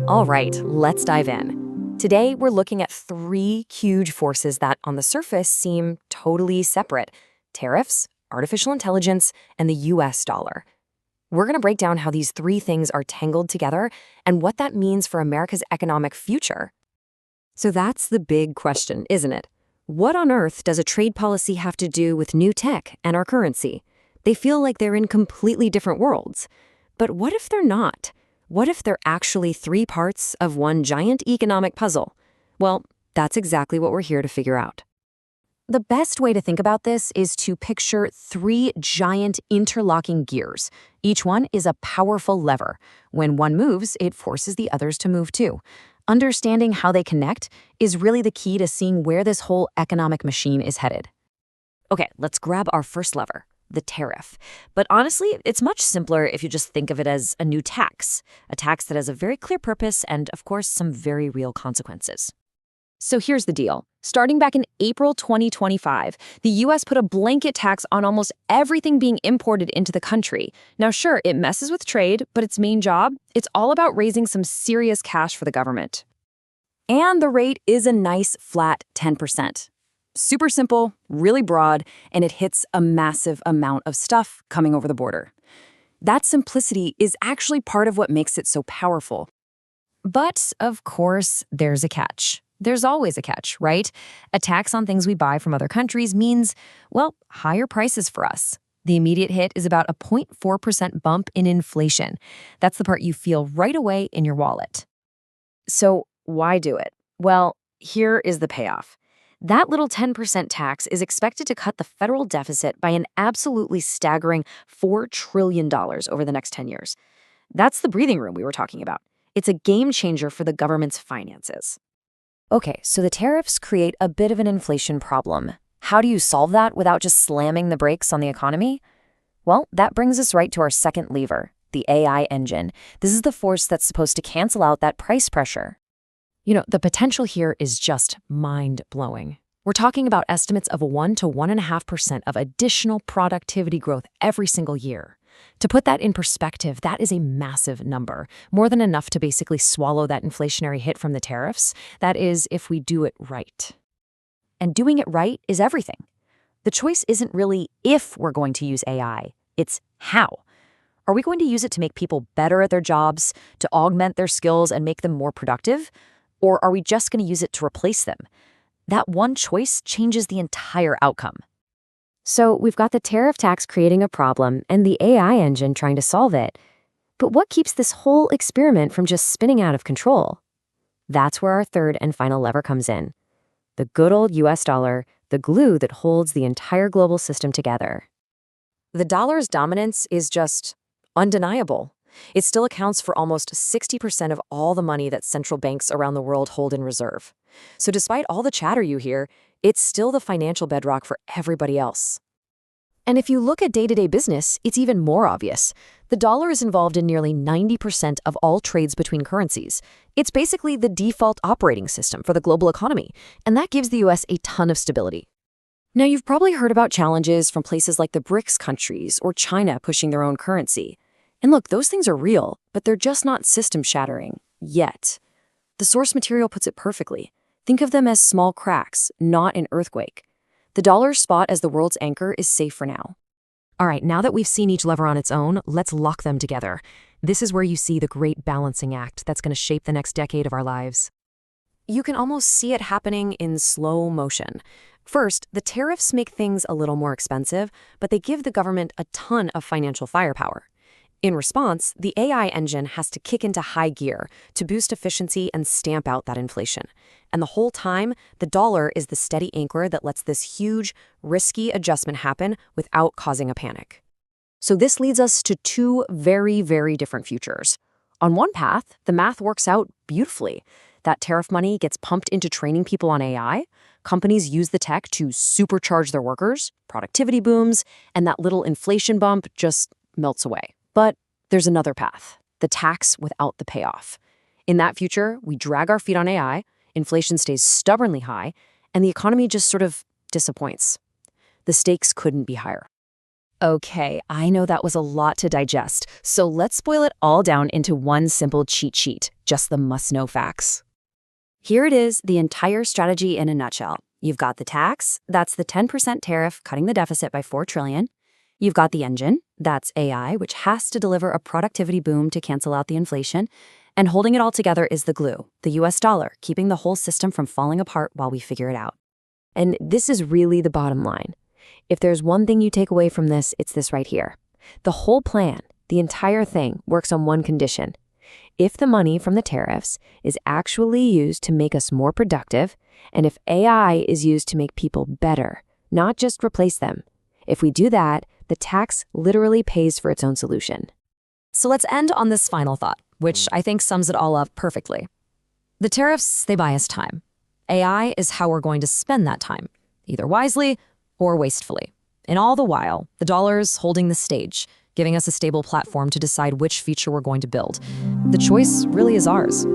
All right, let's dive in. Today, we're looking at three huge forces that, on the surface, seem totally separate: tariffs, artificial intelligence, and the US dollar. We're going to break down how these three things are tangled together and what that means for America's economic future. So that's the big question, isn't it? What on earth does a trade policy have to do with new tech and our currency? They feel like they're in completely different worlds. But what if they're not? What if they're actually three parts of one giant economic puzzle? Well, that's exactly what we're here to figure out. The best way to think about this is to picture three giant interlocking gears. Each one is a powerful lever. When one moves, it forces the others to move too. Understanding how they connect is really the key to seeing where this whole economic machine is headed. Okay, let's grab our first lever, the tariff. But honestly, it's much simpler if you just think of it as a new tax, a tax that has a very clear purpose and, of course, some very real consequences. So here's the deal. Starting back in April 2025, the US put a blanket tax on almost everything being imported into the country. Now, sure, it messes with trade, but its main job, it's all about raising some serious cash for the government. And the rate is a nice flat 10%. Super simple, really broad, and it hits a massive amount of stuff coming over the border. That simplicity is actually part of what makes it so powerful. But, of course, there's a catch. There's always a catch, right? A tax on things we buy from other countries means, well, higher prices for us. The immediate hit is about a 0.4% bump in inflation. That's the part you feel right away in your wallet. So why do it? Well, here is the payoff. That little 10% tax is expected to cut the federal deficit by an absolutely staggering $4 trillion over the next 10 years. That's the breathing room we were talking about. It's a game changer for the government's finances. Okay, so the tariffs create a bit of an inflation problem. How do you solve that without just slamming the brakes on the economy? Well, that brings us right to our second lever, the AI engine. This is the force that's supposed to cancel out that price pressure. The potential here is just mind-blowing. We're talking about estimates of 1 to 1.5% of additional productivity growth every single year. To put that in perspective, that is a massive number, more than enough to basically swallow that inflationary hit from the tariffs. That is, if we do it right. And doing it right is everything. The choice isn't really if we're going to use AI, it's how. Are we going to use it to make people better at their jobs, to augment their skills and make them more productive? Or are we just going to use it to replace them? That one choice changes the entire outcome. So we've got the tariff tax creating a problem and the AI engine trying to solve it. But what keeps this whole experiment from just spinning out of control? That's where our third and final lever comes in. The good old US dollar, the glue that holds the entire global system together. The dollar's dominance is just undeniable. It still accounts for almost 60% of all the money that central banks around the world hold in reserve. So despite all the chatter you hear, it's still the financial bedrock for everybody else. And if you look at day-to-day business, it's even more obvious. The dollar is involved in nearly 90% of all trades between currencies. It's basically the default operating system for the global economy, and that gives the US a ton of stability. Now, you've probably heard about challenges from places like the BRICS countries or China pushing their own currency. And look, those things are real, but they're just not system-shattering yet. The source material puts it perfectly. Think of them as small cracks, not an earthquake. The dollar's spot as the world's anchor is safe for now. All right, now that we've seen each lever on its own, let's lock them together. This is where you see the great balancing act that's going to shape the next decade of our lives. You can almost see it happening in slow motion. First, the tariffs make things a little more expensive, but they give the government a ton of financial firepower. In response, the AI engine has to kick into high gear to boost efficiency and stamp out that inflation. And the whole time, the dollar is the steady anchor that lets this huge, risky adjustment happen without causing a panic. So this leads us to two very, very different futures. On one path, the math works out beautifully. That tariff money gets pumped into training people on AI. Companies use the tech to supercharge their workers, productivity booms, and that little inflation bump just melts away. But there's another path, the tax without the payoff. In that future, we drag our feet on AI, inflation stays stubbornly high, and the economy just sort of disappoints. The stakes couldn't be higher. Okay, I know that was a lot to digest, so let's boil it all down into one simple cheat sheet, just the must-know facts. Here it is, the entire strategy in a nutshell. You've got the tax, that's the 10% tariff cutting the deficit by $4 trillion. You've got the engine, that's AI, which has to deliver a productivity boom to cancel out the inflation. And holding it all together is the glue, the US dollar, keeping the whole system from falling apart while we figure it out. And this is really the bottom line. If there's one thing you take away from this, it's this right here. The whole plan, the entire thing, works on one condition. If the money from the tariffs is actually used to make us more productive, and if AI is used to make people better, not just replace them. If we do that, the tax literally pays for its own solution. So let's end on this final thought, which I think sums it all up perfectly. The tariffs, they buy us time. AI is how we're going to spend that time, either wisely or wastefully. And all the while, the dollar's holding the stage, giving us a stable platform to decide which future we're going to build. The choice really is ours.